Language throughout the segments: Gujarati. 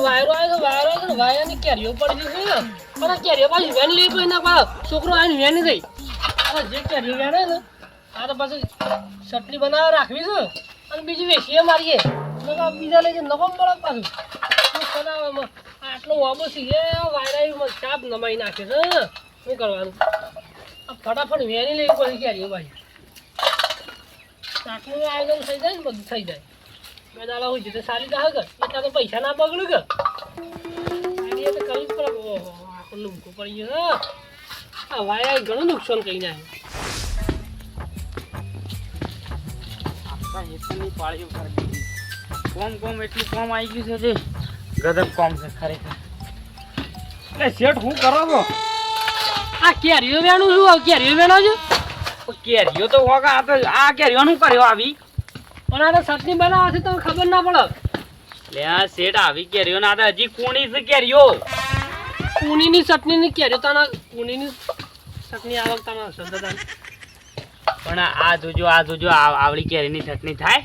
વાયરો આવ્યો તો વાયરની કેરીઓ પડી ગઈ છે પણ આ કેરીઓ પાછી વેન લઈ ગઈ ના છોકરો આવીને વેન ગઈ જે કેરીઓ વેણે ને આ તો પછી ચટણી બનાવવા રાખવી છે અને બીજી વેચીએ મારીએ બીજા લઈ નફો મળે પાછું આટલો વાબો છે વાયરા ચાપ નમાઈ નાખે છે શું કરવાનું ફટાફટ વેની લેવી પડી કેરીઓ ભાઈ ચાકનું આયોજન થઈ જાય ને બધું થઈ જાય બે દાડા હોય છે તો સારી જાય કર એટલા તો પૈસા ના બગડ્યું કે તો કરવું જ પડે આખું લુમકું પડી ગયું આ વાયરા ઘણું નુકસાન કરી નાખ્યું કોમ એટલું કોમ આવી ગયું છે જે ગજબ કોમ છે ખરેખર એટલે શેઠ હું કરો છો આ કેરીઓ વેણું છું કેરીઓ વેણો છું કેરીઓ તો હોગા આ કેરીઓનું કર્યો આવી પણ આ ચટણી બનાવવાથી તમને ખબર ના પડે લે આ શેઠ આવી કેરીઓ ના હજી કુણી છે કેરીઓ કુણીની ચટણીની કેરીઓ તાના કુણીની ચટણી આવક તાના સદતા પણ આ જોજો આવડી કેરીની ચટણી થાય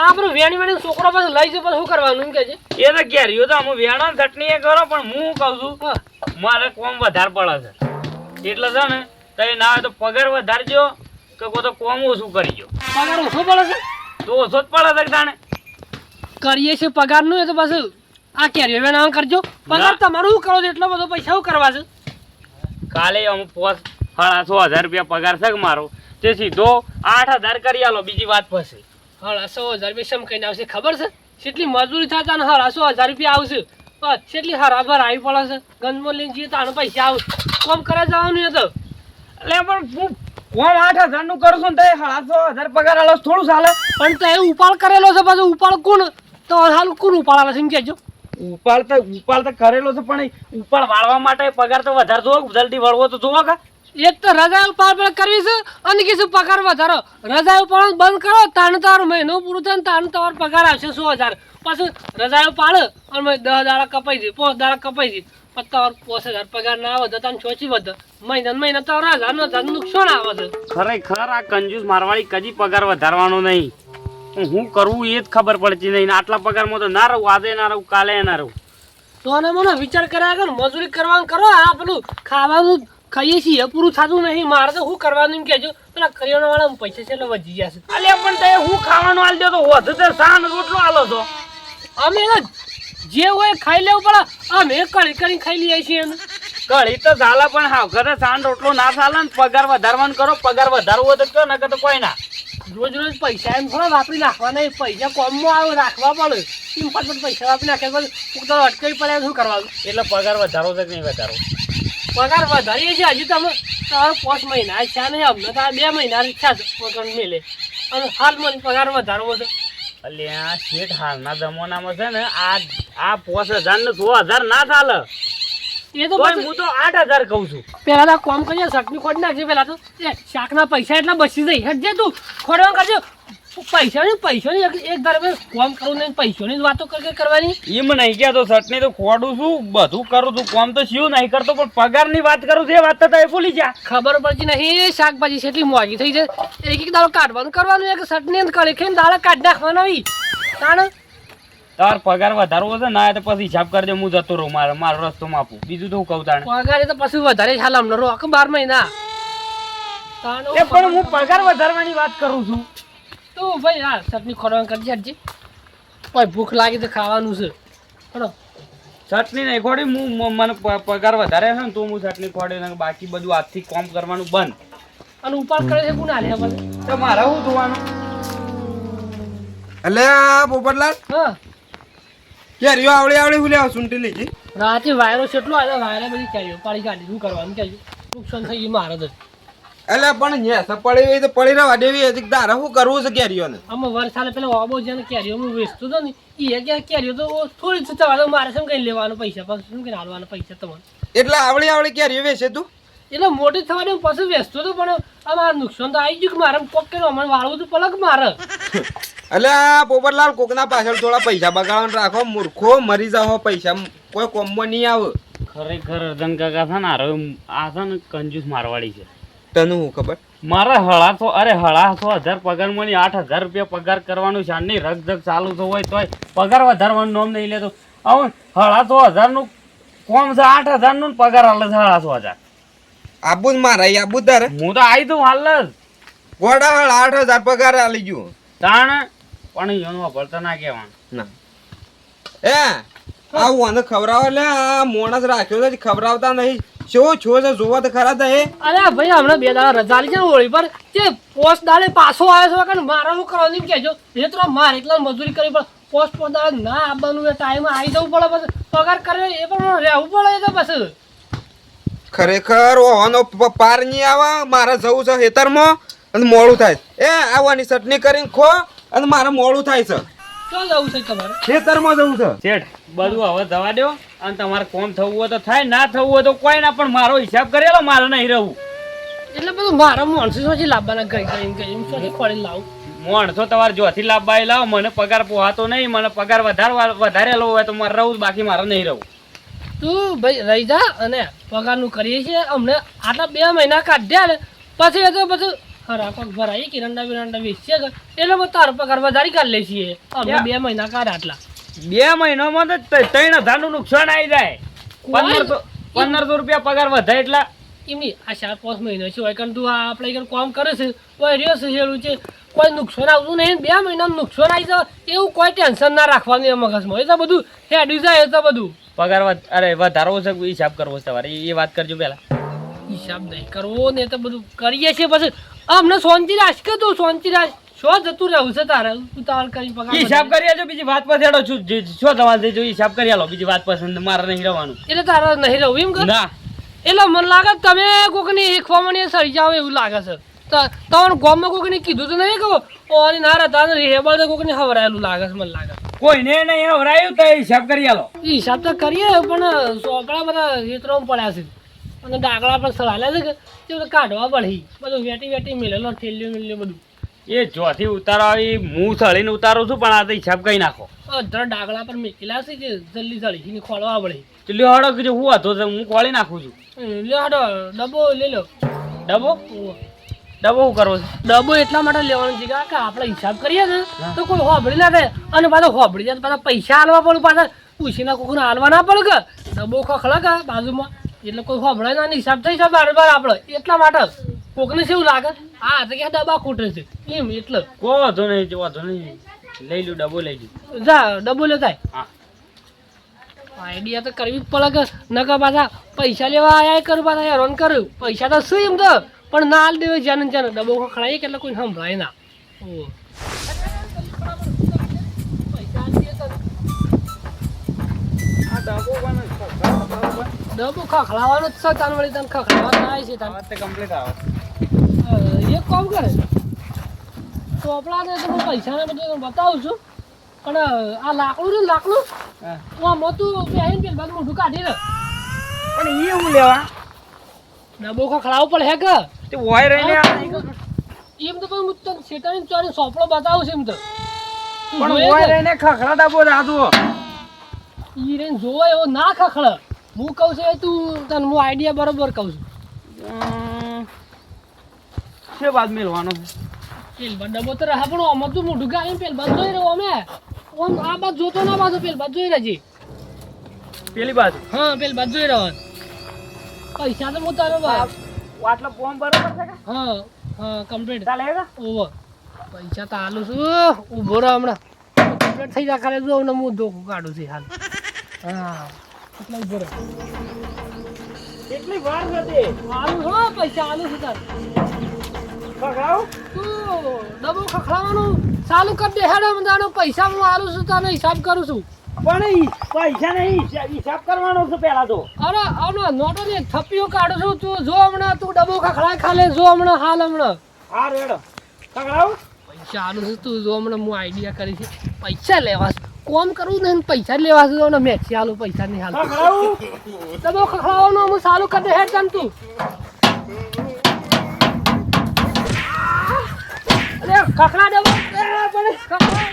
આપણું વેણી છોકરો પાસે લઈ છે પછી શું કરવાનું એમ કે છે એ તો કેરીઓ તો અમે વેણો ચટણી એ કરો પણ હું કહું છું મારે કોમ વધારે પડે છે એટલે છે ને તો ના હોય તો પગાર વધારજો કે કોઈ તો કોમ ઓછું કરીજો પગાર ઓછો પડે છે તો ઓછો જ પડે છે તાણે કરીએ છીએ પગારનું એ તો પાછું આ કેરીઓ વેણાવાનું કરજો પગાર તમારું શું કરો છો એટલો બધો પૈસા શું કરવા છે કાલે અમુક 6,500 રૂપિયા પગાર છે મારો તે સીધો 8,000 કરી આલો બીજી વાત પછી 1,500 રૂપિયા શમ કહીને આવશે ખબર છે કેટલી મજૂરી થાય તાને 1,500 રૂપિયા આવશે કેટલી હરાબર આવી પડે છે ગંજમાં લઈને જઈએ તાણે પૈસા આવે કોમ કરવા જવાનું તો એટલે પણ હું કોમ 8,000 નું કરું છું ને તો 1,500 પગાર આલો થોડું ચાલે પણ તો એ ઉપાડ કરેલો છે પાછું ઉપાડ કોણ તો હાલ કોણ ઉપાડ આવે છે એમ કહેજો ઉપાડ તો કરેલો છે પણ ઉપાડ વાળવા માટે પગાર તો વધારે જોવો જલ્દી વળવો તો જોવો કે એક તો રજા ઉપાડ કરવી છે અને કીધું પગાર વધારો રજા ઉપાડ બંધ કરો તાણે તમારો મહિનો પૂરું થાય ને તાણે તમારો પગાર આવશે 100,000 પાછું રજા ઉપાડ અને 10 દાડા કપાઈ દે 5 દાડા કપાઈ દે પછી તમારો 5,000 પગાર ના આવે તો તાને ચોચી વધે મહિના તો 1,000 નુકસાન આવે છે ખરેખર આ કંજૂસ મારવાડી કદી પગાર વધારવાનો નહીં હું કરવું એ જ ખબર પડતી નહીં આટલા પગારમાં તો ના રહું આજે ના રહું કાલે ના રહું તો મને વિચાર કર્યા કર મજૂરી કરવાનું કરો આ પેલું ખાવાનું ખાઈએ છીએ પૂરું થતું નહીં મારે તો શું કરવાનું એમ કહેજો પેલા કરિયાણા વાળા પૈસા છે એટલે વધી જશે અલ્યા પણ તે હું ખાવાનું આલ દો તો વધુ તો સાન રોટલો આલો છો અમે જે હોય ખાઈ લેવું પડે અમે કળી કરીને ખાઈ લઈએ છીએ કળી તો ચાલે પણ હા ઘરે સાન રોટલો ના ચાલે ને પગાર વધારવાનું કરો પગાર વધારવો હોય તો કયો નકર તો કોઈ ના રોજ પૈસા એમ થોડા વાપરી નાખવાના પૈસા કોમમાં આવે રાખવા પડે એમ ફટફટ પૈસા વાપરી નાખે પછી અટકાઈ પડે શું કરવાનું એટલે પગાર વધારો છે કે નહીં વધારો પગાર વધારીએ છીએ હજી તમે તમારો 5 મહિના ઈચ્છા નહીં અમને તો 2 મહિના ઈચ્છા છે પગાર મેલે અને હાલ મને પગાર વધારવો છે અલ્યા શેઠ હાલના જમાનામાં છે ને આ 5,000 ને 6,000 ના ચાલે એ તો હું તો 8,000 કહું છું પેલા તો કોમ કરીએ શાકની ખોટ નાખજે પેલા તો શાકના પૈસા એટલા બચી જાય હેઠજે તું ખોડવા કરજો પૈસાની એક ધારે કોમ કરવું નહીં પૈસાની વાતો કરવાની એમ નહીં કહેતો ચટણી તો ખોડું છું બધું કરું છું કોમ તો શું નહીં કરતો પણ પગારની વાત કરું છું એ વાત તો તમે ભૂલી જા ખબર પડતી નહીં શાકભાજી છે એટલી મોંઘી થઈ જાય એક દાડો કાઢવાનું કરવાનું એક ચટણી કળી ખાઈને દાડા કાઢી નાખવાનું આવી તાણ તાર પગાર વધારવો છે ના તો પછી હિસાબ કરજો હું જતો રહું મારો રસ્તો માપું બીજું તો હું કહું તાણે પગાર તો પછી વધારે હાલ અમને રોક 12 મહિના પણ હું પગાર વધારવાની વાત કરું છું તો ભાઈ હા ચટણી ખોડવાનું કરી દેજે કોઈ ભૂખ લાગી તો ખાવાનું છે ખોડો ચટણી નહીં ખોડી હું મને પગાર વધારે છે ને તો હું ચટણી ખોડી ને બાકી બધું આજથી કોમ કરવાનું બંધ અને ઉપાડ કરે છે કોણ આલે હવે તો મારે શું જોવાનું એટલે પોપટલાલ હા કેરીઓ આવડી હું લેવા સુંટી લીધી રાતે વાયરો કેટલો આવ્યો વાયરા બધી કેરીઓ પાડી કાઢી શું કરવાનું કહેજો નુકસાન થઈ ગયું મારે તો એટલે પણ પડી હોય તો પડી રહેવા દેવી હતી તારે શું કરવું છે કેરીઓને આમાં વરસાદ પેલા ઓબો જેને કેરીઓ હું વેચતો હતો ને એ કે કેરીઓ તો થોડી ચૂચવા મારે શું કઈ લેવાનું પૈસા પછી શું કઈ હાલવાના પૈસા તમને એટલે આવડી કેરીઓ વેચે તું એટલે મોટી થવાની પછી વેચતો હતો પણ અમારે નુકસાન તો આવી ગયું કે મારે કોક કે અમારે વાળવું તો પલક મારે એટલે પોપટલાલ કોકના પાછળ થોડા પૈસા બગાડવાનું રાખો મૂર્ખો મરી જાવ પૈસા કોઈ કોમમાં નહીં આવે ખરેખર અર્જન કાકા છે ને આ છે ને કંજૂસ મારવાડી છે તને હું ખબર મારે 1,500 પગાર મળી 8,000 રૂપિયા પગાર કરવાનું શાનની રગજગ ચાલુ તો હોય તોય પગાર વધારવાનું નામ નહીં લેતો હવે 7,500 નું કોમ છે, 8,000 નું પગાર હાલે છે 7,500. આબુ જ મારા આબુ તારે હું તો આવી તું હાલ જ ગોડા 8,000 પગાર આલી ગયો તાણ પણ એનું ભરતા ના કહેવાનું. ના આવું આને ખવડાવો લે આ મોણસ રાખ્યો છે ખવડાવતા નહીં શું છો છે જોવા તો ખરા તા એ અરે ભાઈ હમણાં 2 દાડા રજા આલી છે ને હોળી પર તે પોસ્ટ દાડે પાછો આવ્યો છે કે મારા શું કરવાનું એમ કહેજો એ તો મારે એકલા મજૂરી કરવી પડે પોસ્ટ પર દાડે ના આવવાનું એ ટાઈમે આવી જવું પડે પછી પગાર કરે એ પણ રહેવું પડે એ તો પછી ખરેખર ઓવાનો પાર નહીં આવે મારે જવું છે ખેતરમાં અને મોડું થાય એ આવવાની ચટણી કરીને ખો અને મારે મોડું થાય છે ક્યાં જવું છે તમારે ખેતરમાં જવું છે શેઠ બધું હવે જવા દો અને તમારે કોમ થવું હોય તો થાય, ના થવું હોય તો કોઈ ના, પણ મારો હિસાબ કરેલો મારે નહીં રહું. એટલે બધું મારા માણસો શું લાવવાના ગઈ શું ખોળી લાવું માણસો તમારે જોથી લાવવા લાવો, મને પગાર પોહાતો નહીં, મને પગાર વધારેલો હોય તો મારે રહું, બાકી મારે નહીં રહું. તું ભાઈ રહી જા અને પગારનું કરીએ છીએ અમને આટલા 2 મહિના કાઢ્યા ને પછી એ તો બધું હરાકોક ભરાઈ કિરંડા બિરંડા વેચીએ એટલે તારો પગાર વધારી કાઢ લે છીએ અમને 2 મહિના કાઢ આટલા 2 મહિનામાં તો 3,000 નું નુકસાન આવી જાય. 1,500 રૂપિયા પગાર વધે એટલે એમની આ 4-5 મહિના છે હોય કારણ તું આ આપણે ఇక్కడ કામ કરે છે કોઈ રહ્યો છે એવું છે કોઈ નુકસાન આવતું નહીં 2 મહિનાનું નુકસાન આવી જાય એવું કોઈ ટેન્શન ના રાખવાનું એ મગજમાં એ તો બધું હેડ્યું જાય એ તો બધું પગાર અરે વધારવો છે હિસાબ કરવો છે તમારે એ વાત કરજો પેલા. હિસાબ નહીં કરવો ને તો બધું કરીએ છીએ પછી અમને શાંતિ રાખ કે તું શાંતિ રાખ શું જતું રહેવું છે તારે ઉતાવળ કરી પગાર હિસાબ કરી આજો, બીજી વાત પર હેડો છું શું તમારે જો હિસાબ કરી આલો, બીજી વાત પસંદ મારે નહીં રહેવાનું. એટલે તારે નહીં રહેવું એમ કર ના એટલે મને લાગે તમે કોકની શીખવામાં સરી જાવ એવું લાગે છે તમારું ગામમાં કોકને કીધું તો નહીં કહો ઓની ના રહેતા રેબળ તો કોકને હવરાયેલું લાગે છે મને લાગે કોઈને નહીં હવરાયું તો હિસાબ કરી આલો. હિસાબ તો કરીએ પણ ચોપડા બધા ખેતરોમાં પડ્યા છે અને ડાકડા પણ સળાલ્યા છે કે તે બધું કાઢવા પડે બધું વેટી વેટી મેલેલો ઠેલ્યું મેલ્યું બધું એ જોથી ઉતારો આવી હું સળીને ઉતારું છું, પણ આ તો હિસાબ કઈ નાખો. અધર ડાકડા પર મેકેલા છે કે જલ્દી સળી ખોળવા પડે. તો લ્યો હડો કે હું હતો હું ખોળી નાખું છું. લ્યો હાડો ડબ્બો લઈ લો. ડબ્બો ડબ્બો શું કરવો છે? ડબ્બો એટલા માટે લેવાનું છે કે આપણે હિસાબ કરીએ ને તો કોઈ હોબળી ના થાય અને પાછા હોબળી જાય પાછા પૈસા હાલવા પડે પાછા પૂછીના કોઈને હાલવા ના પડે કે ડબ્બો ખખડા કે બાજુમાં એટલે કોઈ હોબળે ના હિસાબ થઈ જાય બાર આપણે એટલા માટે કોકને શું લાગે આ તો કે ડબ્બા ખૂટે છે એમ એટલે કોઈ વાંધો નહીં લઈ લ્યું ડબ્બો લઈ લ્યું જા ડબ્બો લેતા હા આઈડિયા તો કરવી જ પડે કે નકર પાછા પૈસા લેવા આયા કરું પાછા હેરાન કર્યું પૈસા તો શું એમ તો પણ ના હાલ દેવે જાને જાને ડબ્બો ખખડાય કે એટલે કોઈ સંભળાય ના ડબ્બો ખખડાવવાનો જ છે તાન વળી તને ખખડાવવાનો આવે છે તાન કમ્પ્લીટ આવે. એક કામ કરે ચોપડાને તો હું પૈસાને બધું બતાવું છું પણ આ લાકડું ને લાકડું આમ હતું પહેરીને પેલી બાજુ મોઢું કાઢી ને પણ એ હું લેવા ડબ્બો ખખડાવવો પડે હે કે તે હોય રહીને એમ તો હું તને શેતાની ચોરી સોપડો બતાવું છું એમ તો પણ હોય રહીને ખખડા ડબ્બો રાધવો ઈ રહીને જોવો એવો ના ખખડે હું કહું છું એ તું તને હું આઈડિયા બરોબર કહું છું છે બાદ મેળવાનો પેલી બાદ ડબ્બો તો રહે પણ આમાં તું મોઢું કાઢીને પેલી બાદ જોઈ રહ્યો અમે આમ આ બાદ જોતો ના બાજુ પેલી બાદ જોઈ રહેજે પેલી બાજુ હા પેલી બાદ જોઈ રહ્યો પૈસા તો હું તારો આટલો ફોર્મ બરોબર છે કે હા હા કમ્પ્લીટ ચાલે હેગા ઓવર પૈસા તો હાલું છું ઊભો રહો હમણાં કમ્પ્લીટ થઈ જાય ખાલી જો હમણાં હું ધોકું કાઢું છું હાલ હા એટલે ઊભો રહો કેટલી વાર હતી હાલું હો પૈસા હાલું છું તાર ખખડાવ તું ડબ્બો ખખડાવવાનું ચાલુ કરી દે હેડો મને પૈસા હું હાલું છું તને હિસાબ કરું છું પણ પૈસા નહીં હિસાબ કરવાનો છે પેલા તો અરે આનો નોટો ને થપ્પીઓ કાઢું છું તું જો હમણાં તું ડબ્બો ખખડાય ખાલે જો હમણાં હાલ હમણાં હા રેડો ખખડાવ પૈસા હાલું છું તું જો હમણાં હું આઈડિયા કરી છે પૈસા લેવા છે કોમ કરવું નહીં પૈસા લેવા છે ને મેચી હાલું પૈસા નહીં હાલ ડબ્બો ખખડાવવાનું હું ચાલુ કરી દે હેડ ચાલ તું અરે ખખડા ડબ્બો પણ ખખડા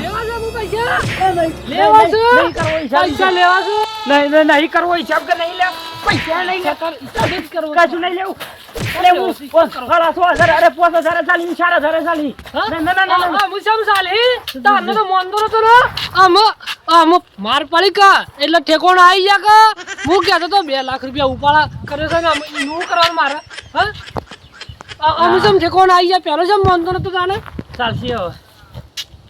લેવા છે પૈસા લેવા છે પૈસા લેવા છે નહીં કરવો હિસાબ કે નહીં લે પૈસા નહીં લે કરવો કશું નહીં લેવું અરે હું 6,500 અરે 5,000 ચાલી 4,000 ચાલી હા? ના ના ના ના આ મુસમ સાલી તાને તો મોંદો નતો ને આમ માર પડી કા એટલે ઠેકોણ આવી જા કા હું કહેતો તો 2 લાખ રૂપિયા ઉપાડા કરે છે ને હું કરવાનું મારે હા આ મુસમ ઠેકોણ આવી જા પેલો જેમ મોંદો નતો તાને ચાલશે હવે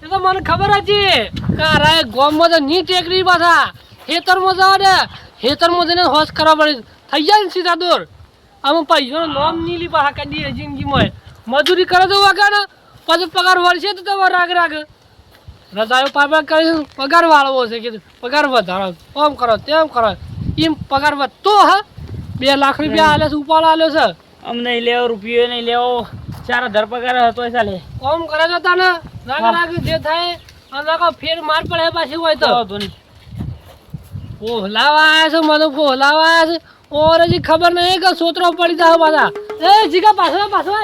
એ તો મને ખબર હતી કે આ રાય ગોમમાં તો ની ટેકરી પાછા ખેતરમાં જાવ ને ખેતરમાં જઈને હોશ કરવા પડે થઈ જાય ને સીધા દોર આમ પૈસાનો નામ નહીં લી પાછા કાઢી જિંદગીમાં મજૂરી કરે તો વાગે ને પછી પગાર વળશે તો તમારે રાગ રજાયો પાપા કરે છે પગાર વાળવો છે કે પગાર વધારો આમ કરો તેમ કરો એમ પગાર વધતો હા 2 લાખ રૂપિયા આલે છે ઉપાડ આલ્યો છે અમ નહીં લેવો રૂપિયો નહીં લેવો 4,000 પગાર હતો ચાલે આમ કરે તો તને રાગ જે થાય અને ફેર માર પડે પાછી હોય તો ફોલાવા આવ્યા છે મને ફોલાવા આવ્યા છે ઓર હજી ખબર નહીં કે સોતરો પડી જાય પાછા એ જીગા પાછો પાછો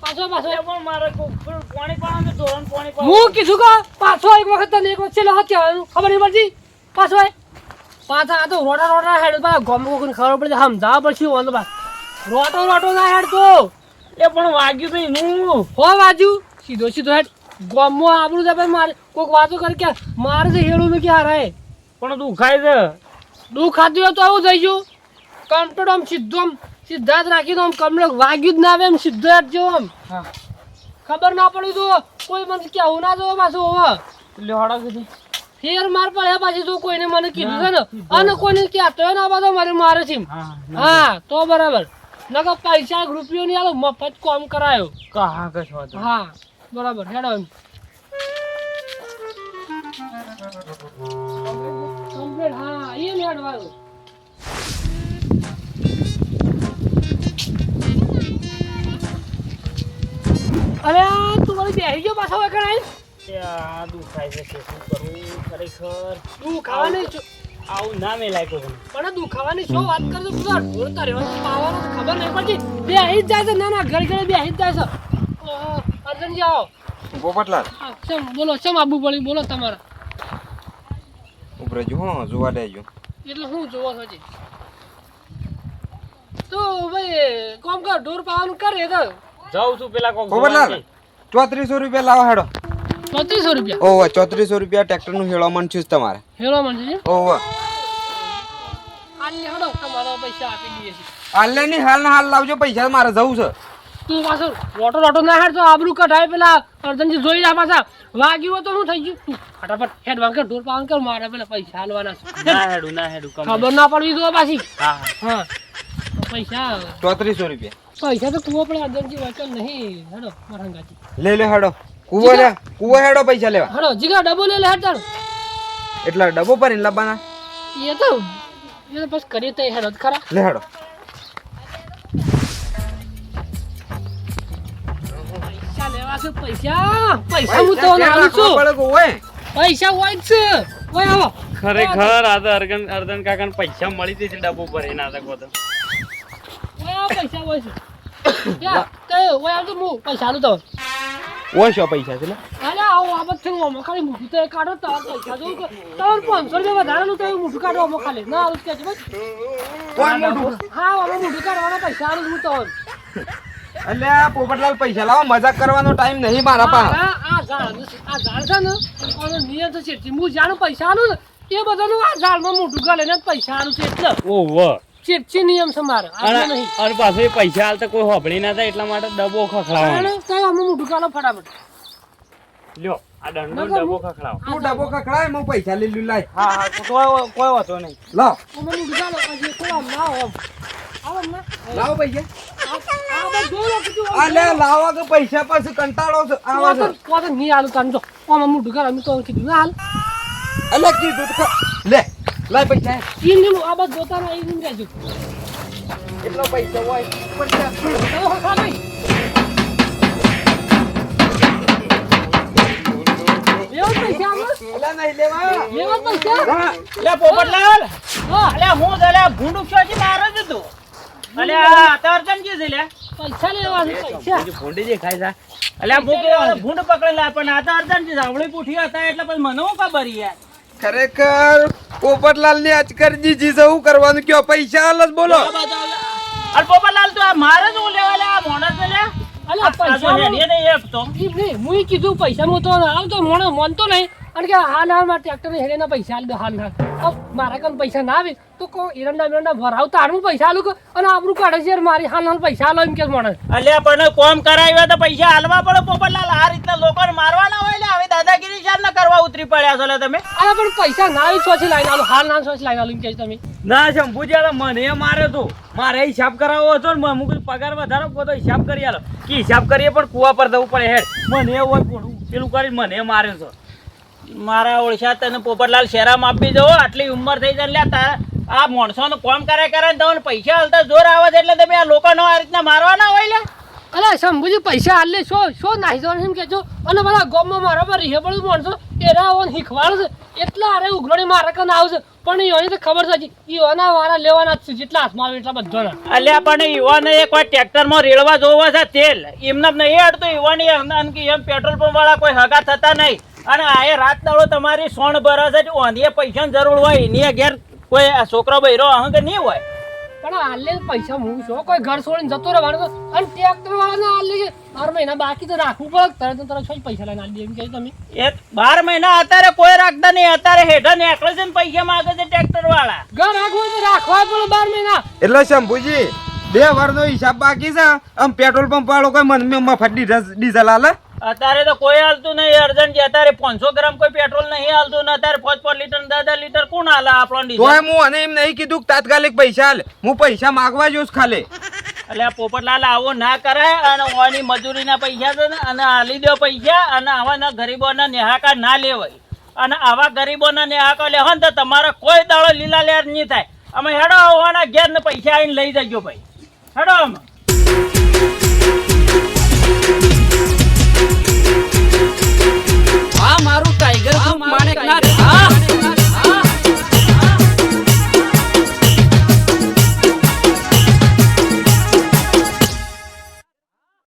પણ મારે પાણી પાવાનું ધોરણ પાણી હું કીધું કે પાછો એક વખત તને એક વચ્ચે લહત કહેવાનું ખબર નહીં પડતી પાછો પાછા આ તો રોટા હેડ પાછા ગોમ કોઈને ખબર પડે સમજાવવા પડશે ઓનો બા રોટો ના હેડ તો એ પણ વાગ્યું તો એનું હો બાજુ સીધો હેડ ગોમમાં આબરું જાય મારે કોઈક વાતો કરે કે મારે છે હેડું મેં ક્યાં રહે પણ દુખાય છે દુઃખ ખાતું હોય તો આવું થઈ ગયું કમ્પ્લીટ આમ સીધા જ રાખીને આમ કમ્પ્લીટ વાગ્યું જ ના આવે એમ સીધો જ જેવો આમ હા ખબર ના પડી તો કોઈ મને કેવું ના જોવો પાછું હવે લેવાડા કીધી ફેર માર પડે પાછી તો કોઈને મને કીધું છે ને અને કોઈને કહેતો હોય ને આ બધો મારે છે હા તો બરાબર નકર પૈસા 1 રૂપિયો નહીં આલો મફત કામ કરાયો કહા કશો તો હા બરાબર હેડો એમ કમ્પ્લીટ હા એ હેડવાનું અરે તું મારી બેસી ગયો પાછો એકણ આઈ આ દુખાય છે શું કરું ખરેખર તું ખાવાની આવું ના મેલાય કોઈ પણ દુખાવાની શું વાત કરતો તું ઢોર તારે પાવાનો ખબર નહીં પડતી બેસી જ જાય છે ના ઘરે બેસી જ જાય છે અર્જનજી આવો પોપટલાલ હા ચમ બોલો ચમ આબુ પડી બોલો તમારા ઉભરે જો હો જોવા દેજો એટલે હું જોવો છો જી તો ભાઈ કોમ કર ઢોર પાવાનું કરે તો જાઉં છું પેલા કોક પોપટલાલ 3400 રૂપિયા લાવો હેડો 3400 રૂપિયા ઓહો 3400 રૂપિયા ટ્રેક્ટર નું હેળો મન છું તમારે હેલો મનજી ઓહો આલે હડો તમારા પૈસા આપી દઈએ છીએ હાલ ની હાલ ના હાલ લાવજો પૈસા મારે જવું છે તું પાછો રોટો ના હેડ તો આબરૂ કઢાય પેલા અર્જનજી જોઈ રહ્યા પાછા વાગ્યું હોય તો શું થઈ ગયું તું ફટાફટ હેડ વાંકે ઢોર પાવન કર મારે પેલા પૈસા હાલવાના છે ના હેડું ખબર ના પડવી દો પાછી હા હા પૈસા 3400 રૂપિયા પૈસા તો કુવો પડે અર્જનજી વચન નહીં હેડો મારા હંગાજી લે હેડો કુવો હેડો પૈસા લેવા હેડો જીગા ડબો લે હેડ તારો એટલા ડબ્બો ભરીને લાવવાના એ તો બસ કરીએ તો હેડો ખરા લે હેડો પૈસા લેવા છે પૈસા હું તો લાવું છું પૈસા હોય જ છે ઓય આવો ખરેખર આ તો અર્જન કાકાને પૈસા મળી જશે ડબ્બો ભરીને આ તો ઓય આવો પૈસા હોય છે યા તે ઓય આવજો હું પૈસા આલું તો ઓછો પૈસા છે લે અરે આવો આ બધું ઓમો ખાલી મુઠું તો કાઢો તો પૈસા જો તમારે 500 રૂપિયા વધારાનું તો મુઠું કાઢો ઓમો ખાલી ના આલું કે છે હા ઓમો મુઠું કાઢવાના પૈસા આલું હું તો અલ્યા પોપટલાલ પૈસા લાવો મજાક કરવાનો ટાઈમ નહીં મારા પાસે આ ઝાડ છે ને ઓનો નિયમ તો છે હું જાણું પૈસા આલું ને એ બધાનું આ ઝાડમાં મોટું ગાલે ને પૈસા આલું છે એટલે ઓહો ચેપચી નિયમ છે મારે આ નહીં અને પાછો એ પૈસા હાલતા કોઈ હોબળી ના થાય એટલા માટે ડબ્બો ખખડાવવાનો અને કઈ અમે મોટું ગાલો ફટાફટ લ્યો આ દંડો ડબ્બો ખખડાવો તું ડબ્બો કકડાય હું પૈસા લઈ લઉં લાય હા કોઈ વાતો નહીં લાવ અમે મોટું ગાલો પછી કોઈ આમ ના આવો આવો ના લાવો પૈસા આ બસ જોયો કે તું અલે લાવો કે પૈસા પાસે કંટાળો છે આવા છે કોતો નહીં આલું તાન જો અમે મોટું ગાલો અમે તો કીધું ના હાલ અલે કીધું તો લે લાય પૈસા ઈન નું આ બસ જોતા ના ઈન રહેજો એટલો પૈસા હોય પૈસા તો ખા નહીં લેવો પૈસા આલો અલે નહીં લેવા લેવો પૈસા હા લે પોપટલાલ હા અલે હું દલે ભૂંડું છોજી મારો જ તું અલે આ તરજનજી છે લે પૈસા લેવા છે પૈસા ભૂંડી દેખાય છે અલે ભૂંડ ભૂંડ પકડેલા પણ આ તરજનજી સાંભળી પૂઠી હતા એટલે પછી મને હું ખબર યાર ખરેખર પોપટલાલ ની અચકરજી જી શું કરવાનું કયો પૈસા આલસ બોલો અરે પોપટલાલ તું આ મારે જ હું લેવા લે આ મોણસ ને લે અલ્યા પૈસા નહીં આપતો હું કીધું પૈસા હું તો આવતો મોણો માનતો નહીં અને કે હાલ હાલમાં ટ્રેક્ટર હેડેના પૈસા આલ દો હાલ હાલ મારા કામ પૈસા ના આવે તો કો એરંડા ભરાવ તારું પૈસા આલું અને આપણું કાઢે છે મારી હાલ હાલ પૈસા આલો એમ કે માણસ અલ્યા પણ કોમ કરાવ્યા તો પૈસા હાલવા પડે પોપટલાલ આ રીતના લોકોને મારવાના હોય ને હવે દાદાગીરી શામ ના કરવા ઉતરી પડ્યા છો લે તમે અરે પણ પૈસા ના આવી સોચી લાઈને આલો હાલ ના સોચી લાઈને આલો એમ કે તમે ના શંભુજી મને મારે તો મારે હિસાબ કરાવવો હતો ને હું પગાર વધારો બધો હિસાબ કરી આલો કે હિસાબ કરીએ પણ કુવા પર જવું પડે હેડ મને એવું હોય પેલું કરી મને મારે છો મારા ઓળશા તને પોપટલાલ શેરામાં આપી દો આટલી ઉંમર થઈ જાય લ્યા તારા આ માણસોનું કોમ કરે ને તમને પૈસા હાલતા જોર આવે છે એટલે તમે આ લોકોનો આ રીતના મારવાના હોય લે અરે શંભુજી પૈસા હાલ લે શું નાહી જવાનું એમ કેજો અને બધા ગામમાં મારા પર રીહે પડું માણસો એરા ઓન શીખવાડે છે એટલા અરે ઉઘરણી મારા કને આવશે પણ ઈઓને તો ખબર છે ઈઓના વાળા લેવાના જ છે જેટલા હાથમાં આવે એટલા બધાના અલ્યા પણ ઈવાને એક વાર ટ્રેક્ટરમાં રેડવા જોવા છે તેલ એમને નહીં અડતું ઈવાની એમ પેટ્રોલ પંપ વાળા કોઈ હગા થતા નહીં અને આ રાત દાડો તમારી સોણ ભરે છે ઓંધીએ પૈસાની જરૂર હોય એની ઘેર કોઈ છોકરો બૈરો અહંગ નહીં હોય પણ હાલે પૈસા હું છો કોઈ ઘર છોડીને જતો રહેવાનું અને ટ્રેક્ટર વાળાને હાલ લે 12 મહિના બાકી તો રાખવું પડે તરત છોડી પૈસા લઈને આલી દે એમ કે તમે એ 12 મહિના અત્યારે કોઈ રાખતા નહીં અત્યારે હેઠા નીકળે છે ને પૈસા માંગે છે ટ્રેક્ટર વાળા ઘર રાખવું તો રાખવા પડે 12 મહિના એટલે શંભુજી 2 વર્ષનો હિસાબ બાકી છે આમ પેટ્રોલ પંપ વાળો કોઈ મને મફત ડીઝલ આલે અત્યારે તો કોઈ હાલતું નહીં અર્જન્ટ છે અત્યારે 500 ગ્રામ કોઈ પેટ્રોલ નહીં હાલતું ને અત્યારે 5 લીટર 10 લીટર કોણ હાલે આપણને તોય હું અને એમ નહીં કીધું કે તાત્કાલિક પૈસા હાલ હું પૈસા માંગવા જોઉં ખાલી એટલે આ પોપટલાલ આવો ના કરાય અને ઓની મજૂરીના પૈસા છે ને અને હાલી દો પૈસા અને આવા ગરીબોના નેહાકા ના લેવાય અને આવા ગરીબોના નેહાકા લેવા ને તો તમારે કોઈ દાડો લીલા લેર નહીં થાય અમે હેડો આવવાના ઘેર ને પૈસા આવીને લઈ જજો ભાઈ હેડો અમે